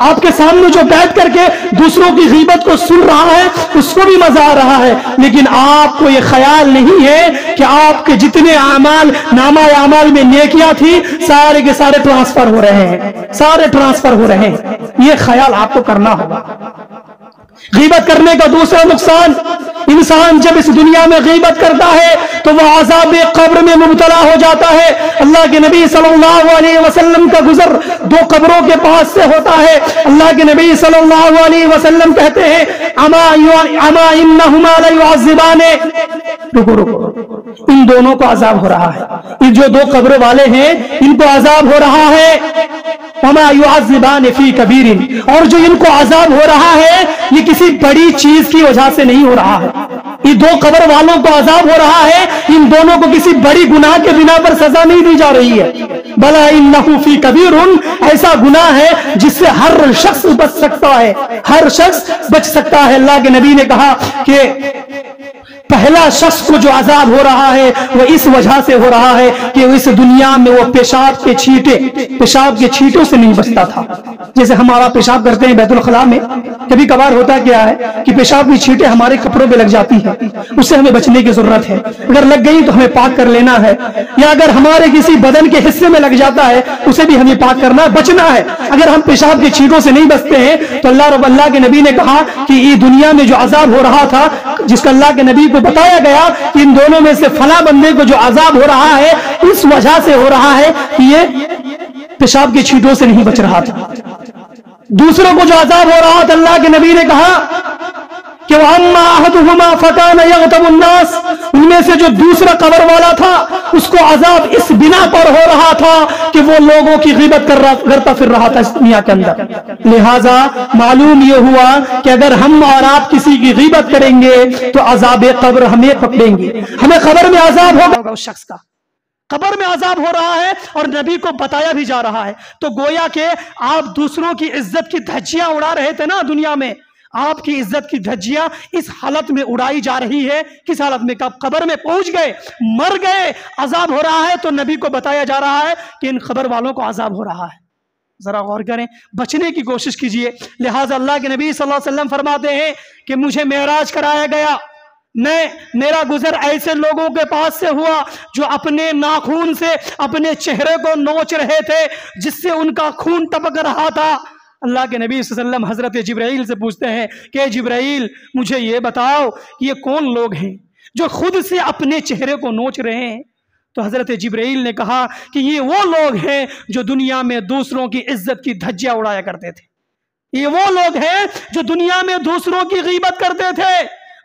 آپ کے سامنے جو بیٹھ کر کے دوسروں کی غیبت کو سن رہا ہے اس کو بھی مزہ آ رہا ہے، لیکن آپ کو یہ خیال نہیں ہے کہ آپ کے جتنے اعمال، نامہ اعمال میں نیکیاں تھی، سارے کے سارے ٹرانسفر ہو رہے ہیں، یہ خیال آپ کو کرنا ہوگا۔ غیبت کرنے کا دوسرا نقصان، انسان جب اس دنیا میں غیبت کرتا ہے تو وہ عذاب قبر میں مبتلا ہو جاتا ہے۔ اللہ کے نبی صلی اللہ علیہ وسلم کا گزر دو قبروں کے پاس سے ہوتا ہے۔ اللہ کے نبی صلی اللہ علیہ وسلم کہتے ہیں اما انہما لیعذبان، رکو، ان دونوں کو عذاب ہو رہا ہے، یہ جو دو قبروں والے ہیں ان کو عذاب ہو رہا ہے۔ وما يعذبان في كبير، اور جو ان کو عذاب ہو رہا ہے یہ کسی بڑی چیز کی وجہ سے نہیں ہو رہا ہے، یہ دو قبر والوں کو عذاب ہو رہا ہے، ان دونوں کو کسی بڑی گناہ کے بنا پر سزا نہیں دی جا رہی ہے، بلا انه في كبير، ایسا گناہ ہے جس سے ہر شخص بچ سکتا ہے، ہر شخص بچ سکتا ہے۔ اللہ کے نبی نے کہا کہ پہلا شخص کو جو عذاب ہو رہا ہے وہ اس وجہ سے ہو رہا ہے کہ اس دنیا میں وہ پیشاب کے چھینٹوں سے نہیں بچتا تھا۔ جیسے ہم آپ پیشاب کرتے ہیں بیت الخلاء میں، کبھی کبھار ہوتا کیا ہے کہ پیشاب کی چھینٹیں ہمارے کپڑوں پہ لگ جاتی ہیں، اس سے ہمیں بچنے کی ضرورت ہے، اگر لگ گئی تو ہمیں پاک کر لینا ہے، یا اگر ہمارے کسی بدن کے حصے میں لگ جاتا ہے اسے بھی ہمیں پاک کرنا ہے، بچنا ہے۔ اگر ہم پیشاب کی چھینٹوں سے نہیں بچتے ہیں تو اللہ کے نبی نے کہا کہ یہ دنیا میں جو عذاب ہو رہا تھا، جس کا اللہ کے نبی کو بتایا گیا کہ ان دونوں میں سے فلاں بندے کو جو عذاب ہو رہا ہے اس وجہ سے ہو رہا ہے کہ یہ پیشاب کی چھینٹوں سے نہیں بچ رہا تھا۔ دوسروں کو جو عذاب ہو رہا تھا، اللہ کے نبی نے کہا کہ وَأَمَّا أَحَدُهُمَا فَكَانَ يَغْتَبُ النَّاسَ، ان میں سے جو دوسرا قبر والا تھا اس کو عذاب اس بنا پر ہو رہا تھا کہ وہ لوگوں کی غیبت کرتا پھر رہا تھا اس دنیا کے اندر۔ لہٰذا معلوم یہ ہوا کہ اگر ہم اور آپ کسی کی غیبت کریں گے تو عذاب قبر ہمیں پکڑیں گے، ہمیں قبر میں عذاب ہوگا، اس شخص کا قبر میں عذاب ہو رہا ہے اور نبی کو بتایا بھی جا رہا ہے۔ تو گویا کہ آپ دوسروں کی عزت کی دھجیاں اڑا رہے تھے نا دنیا میں، آپ کی عزت کی دھجیاں اس حالت میں اڑائی جا رہی ہے. کس حالت میں؟ کب قبر میں پہنچ گئے، مر گئے، عذاب ہو رہا ہے تو نبی کو بتایا جا رہا ہے کہ ان قبر والوں کو عذاب ہو رہا ہے. ذرا غور کریں، بچنے کی کوشش کیجئے. لہٰذا اللہ کے نبی صلی اللہ علیہ وسلم فرماتے ہیں کہ مجھے معراج کرایا گیا، میرا گزر ایسے لوگوں کے پاس سے ہوا جو اپنے ناخون سے اپنے چہرے کو نوچ رہے تھے جس سے ان کا خون ٹپک رہا تھا. اللہ کے نبی صلی اللہ علیہ وسلم حضرت جبرائیل سے پوچھتے ہیں کہ جبرائیل مجھے یہ بتاؤ یہ کون لوگ ہیں جو خود سے اپنے چہرے کو نوچ رہے ہیں؟ تو حضرت جبرائیل نے کہا کہ یہ وہ لوگ ہیں جو دنیا میں دوسروں کی عزت کی دھجیاں اڑایا کرتے تھے. یہ وہ لوگ ہیں جو دنیا میں دوسروں کی غیبت کرتے تھے،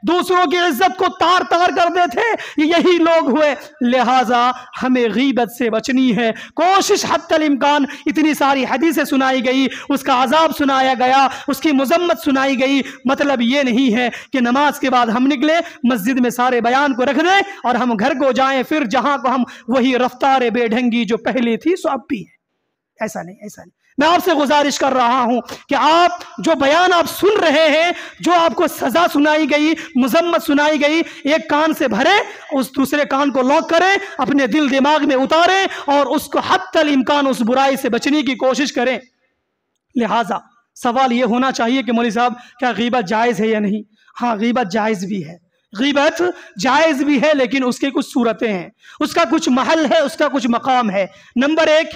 دوسروں کی عزت کو تار تار کرتے تھے، یہی لوگ ہوئے. لہٰذا ہمیں غیبت سے بچنی ہے. کوشش حتی الامکان، اتنی ساری حدیثیں سنائی گئی، اس کا عذاب سنایا گیا، اس کی مذمت سنائی گئی. مطلب یہ نہیں ہے کہ نماز کے بعد ہم نکلے مسجد میں سارے بیان کو رکھ دیں اور ہم گھر کو جائیں، پھر جہاں کو ہم وہی رفتار بے ڈھنگی جو پہلے تھی سو اب بھی ہے. ایسا نہیں، ایسا نہیں. میں آپ سے گزارش کر رہا ہوں کہ آپ جو بیان آپ سن رہے ہیں، جو آپ کو سزا سنائی گئی، مذمت سنائی گئی، ایک کان سے بھریں، اس دوسرے کان کو لاک کریں، اپنے دل دماغ میں اتاریں اور اس کو حتی الامکان اس برائی سے بچنے کی کوشش کریں. لہٰذا سوال یہ ہونا چاہیے کہ مولوی صاحب کیا غیبت جائز ہے یا نہیں؟ ہاں، غیبت جائز بھی ہے، غیبت جائز بھی ہے، لیکن اس کے کچھ صورتیں ہیں، اس کا کچھ محل ہے، اس کا کچھ مقام ہے. نمبر ایک،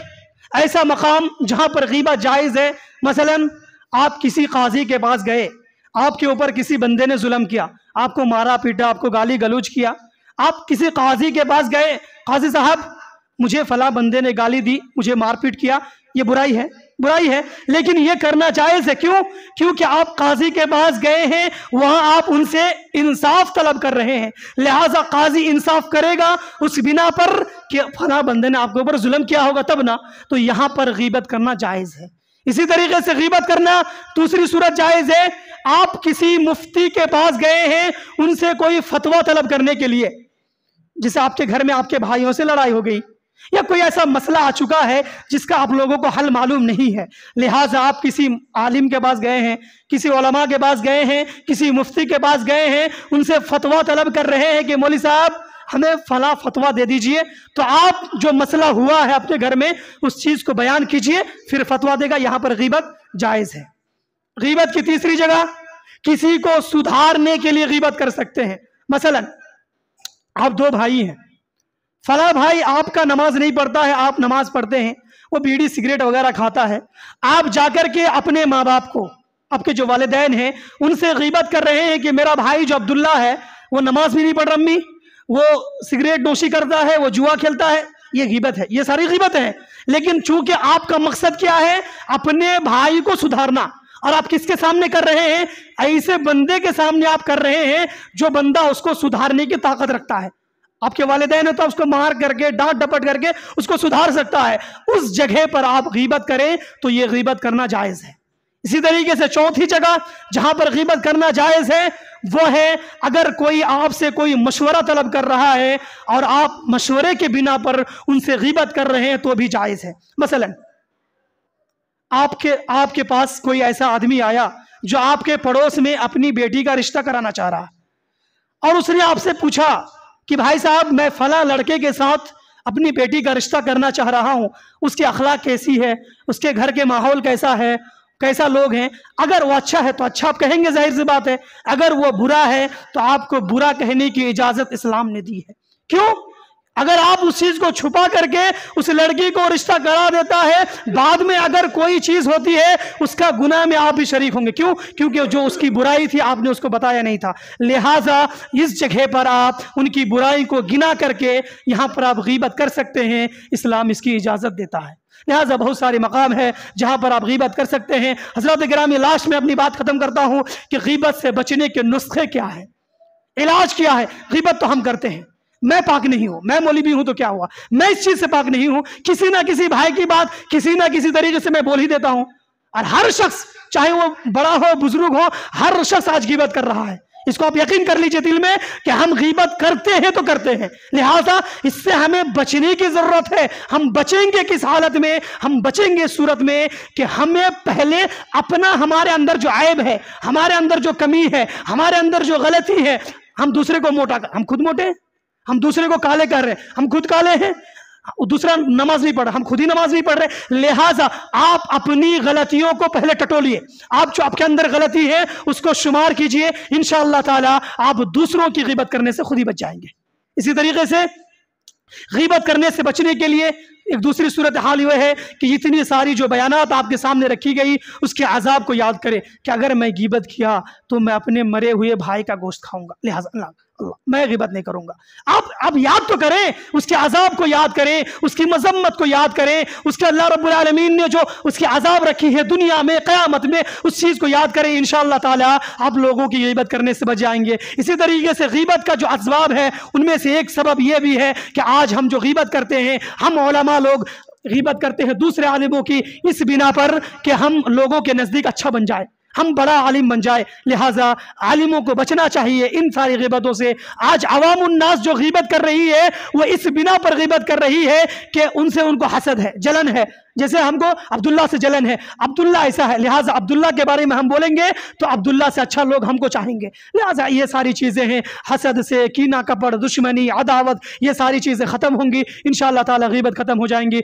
ایسا مقام جہاں پر غیبت جائز ہے. مثلا آپ کسی قاضی کے پاس گئے، آپ کے اوپر کسی بندے نے ظلم کیا، آپ کو مارا پیٹا، آپ کو گالی گلوچ کیا. آپ کسی قاضی کے پاس گئے، قاضی صاحب مجھے فلاں بندے نے گالی دی، مجھے مار پیٹ کیا. یہ برائی ہے، برائی ہے، لیکن یہ کرنا جائز ہے. کیوں؟ کیونکہ آپ قاضی کے پاس گئے ہیں، وہاں آپ ان سے انصاف طلب کر رہے ہیں. لہٰذا قاضی انصاف کرے گا اس بنا پر کہ فلاں بندے نے آپ کے اوپر ظلم کیا ہوگا تب نہ. تو یہاں پر غیبت کرنا جائز ہے. اسی طریقے سے غیبت کرنا دوسری صورت جائز ہے. آپ کسی مفتی کے پاس گئے ہیں ان سے کوئی فتویٰ طلب کرنے کے لیے، جسے آپ کے گھر میں آپ کے بھائیوں سے لڑائی ہو گئی یا کوئی ایسا مسئلہ آ چکا ہے جس کا آپ لوگوں کو حل معلوم نہیں ہے. لہٰذا آپ کسی عالم کے پاس گئے ہیں، کسی علماء کے پاس گئے ہیں، کسی مفتی کے پاس گئے ہیں، ان سے فتویٰ طلب کر رہے ہیں کہ مولوی صاحب ہمیں فلاں فتویٰ دے دیجئے. تو آپ جو مسئلہ ہوا ہے اپنے گھر میں اس چیز کو بیان کیجئے، پھر فتویٰ دے گا. یہاں پر غیبت جائز ہے. غیبت کی تیسری جگہ، کسی کو سدھارنے کے لیے غیبت کر سکتے ہیں. مثلا آپ دو بھائی ہیں، فلاں بھائی آپ کا نماز نہیں پڑھتا ہے، آپ نماز پڑھتے ہیں، وہ بیڑی سگریٹ وغیرہ کھاتا ہے. آپ جا کر کے اپنے ماں باپ کو، آپ کے جو والدین ہیں ان سے غیبت کر رہے ہیں کہ میرا بھائی جو عبداللہ ہے وہ نماز بھی نہیں پڑھ رہا، امی وہ سگریٹ نوشی کرتا ہے، وہ جوا کھیلتا ہے. یہ غیبت ہے، یہ ساری غیبت ہے. لیکن چونکہ آپ کا مقصد کیا ہے؟ اپنے بھائی کو سدھارنا. اور آپ کس کے سامنے کر رہے ہیں؟ ایسے بندے کے سامنے آپ کر رہے ہیں جو بندہ اس کو سدھارنے کی طاقت رکھتا ہے. آپ کے والدین ہیں تو اس کو مار کر کے، ڈانٹ ڈپٹ کر کے اس کو سدھار سکتا ہے. اس جگہ پر آپ غیبت کریں تو یہ غیبت کرنا جائز ہے. اسی طریقے سے چوتھی جگہ جہاں پر غیبت کرنا جائز ہے وہ ہے اگر کوئی آپ سے کوئی مشورہ طلب کر رہا ہے اور آپ مشورے کے بنا پر ان سے غیبت کر رہے ہیں تو بھی جائز ہے. مثلا آپ کے پاس کوئی ایسا آدمی آیا جو آپ کے پڑوس میں اپنی بیٹی کا رشتہ کرانا چاہ رہا، اور اس نے آپ سے پوچھا کہ بھائی صاحب میں فلاں لڑکے کے ساتھ اپنی بیٹی کا رشتہ کرنا چاہ رہا ہوں، اس کی اخلاق کیسی ہے، اس کے گھر کے ماحول کیسا ہے، کیسا لوگ ہیں. اگر وہ اچھا ہے تو اچھا آپ کہیں گے، ظاہر سی بات ہے. اگر وہ برا ہے تو آپ کو برا کہنے کی اجازت اسلام نے دی ہے. کیوں؟ اگر آپ اس چیز کو چھپا کر کے اس لڑکی کو رشتہ کرا دیتا ہے، بعد میں اگر کوئی چیز ہوتی ہے اس کا گناہ میں آپ بھی شریک ہوں گے. کیوں؟ کیونکہ جو اس کی برائی تھی آپ نے اس کو بتایا نہیں تھا. لہٰذا اس جگہ پر آپ ان کی برائی کو گنا کر کے یہاں پر آپ غیبت کر سکتے ہیں. اسلام اس کی اجازت دیتا ہے. لہٰذا بہت سارے مقام ہے جہاں پر آپ غیبت کر سکتے ہیں. حضرات گرامی، لاسٹ میں اپنی بات ختم کرتا ہوں کہ غیبت سے بچنے کے نسخے کیا ہیں، علاج کیا ہے. غیبت تو ہم کرتے ہیں، میں پاک نہیں ہوں، میں مولوی ہوں تو کیا ہوا، میں اس چیز سے پاک نہیں ہوں. کسی نہ کسی بھائی کی بات کسی نہ کسی طریقے سے میں بول ہی دیتا ہوں. اور ہر شخص چاہے وہ بڑا ہو بزرگ ہو، ہر شخص آج غیبت کر رہا ہے. اس کو آپ یقین کر لیجئے دل میں کہ ہم غیبت کرتے ہیں تو کرتے ہیں، لہٰذا اس سے ہمیں بچنے کی ضرورت ہے۔ ہم بچیں گے کس حالت میں؟ ہم بچیں گے صورت میں کہ ہمیں پہلے اپنا، ہمارے اندر جو عیب ہے، ہمارے اندر جو کمی ہے، ہمارے اندر جو غلطی ہے، ہم دوسرے کو موٹا کر، ہم خود موٹے ہیں، ہم دوسرے کو کالے کر رہے ہیں، ہم خود کالے ہیں، دوسرا نماز نہیں پڑھ رہا، ہم خود ہی نماز نہیں پڑھ رہے۔ لہٰذا آپ اپنی غلطیوں کو پہلے ٹٹولیے، آپ جو آپ کے اندر غلطی ہے اس کو شمار کیجئے، انشاءاللہ تعالی آپ دوسروں کی غیبت کرنے سے خود ہی بچ جائیں گے۔ اسی طریقے سے غیبت کرنے سے بچنے کے لیے ایک دوسری صورتحال یہ ہے کہ اتنی ساری جو بیانات آپ کے سامنے رکھی گئی اس کے عذاب کو یاد کرے کہ اگر میں غیبت کیا تو میں اپنے مرے ہوئے بھائی کا گوشت کھاؤں گا، لہٰذا اللہ میں غیبت نہیں کروں گا۔ آپ یاد تو کریں، اس کے عذاب کو یاد کریں، اس کی مذمت کو یاد کریں، اس کے اللہ رب العالمین نے جو اس کی عذاب رکھی ہے دنیا میں قیامت میں اس چیز کو یاد کریں، انشاءاللہ تعالی آپ لوگوں کی غیبت کرنے سے بچ جائیں گے۔ اسی طریقے سے غیبت کا جو اسباب ہے ان میں سے ایک سبب یہ بھی ہے کہ آج ہم جو غیبت کرتے ہیں، ہم علماء لوگ غیبت کرتے ہیں دوسرے عالموں کی اس بنا پر کہ ہم لوگوں کے نزدیک اچھا بن جائے، ہم بڑا عالم بن جائے، لہٰذا عالموں کو بچنا چاہیے ان ساری غیبتوں سے۔ آج عوام الناس جو غیبت کر رہی ہے وہ اس بنا پر غیبت کر رہی ہے کہ ان سے ان کو حسد ہے، جلن ہے، جیسے ہم کو عبداللہ سے جلن ہے، عبداللہ ایسا ہے لہٰذا عبداللہ کے بارے میں ہم بولیں گے تو عبداللہ سے اچھا لوگ ہم کو چاہیں گے، لہٰذا یہ ساری چیزیں ہیں، حسد سے، کینہ کپڑ، دشمنی، عداوت، یہ ساری چیزیں ختم ہوں گی، انشاءاللہ تعالی غیبت ختم ہو جائیں گی۔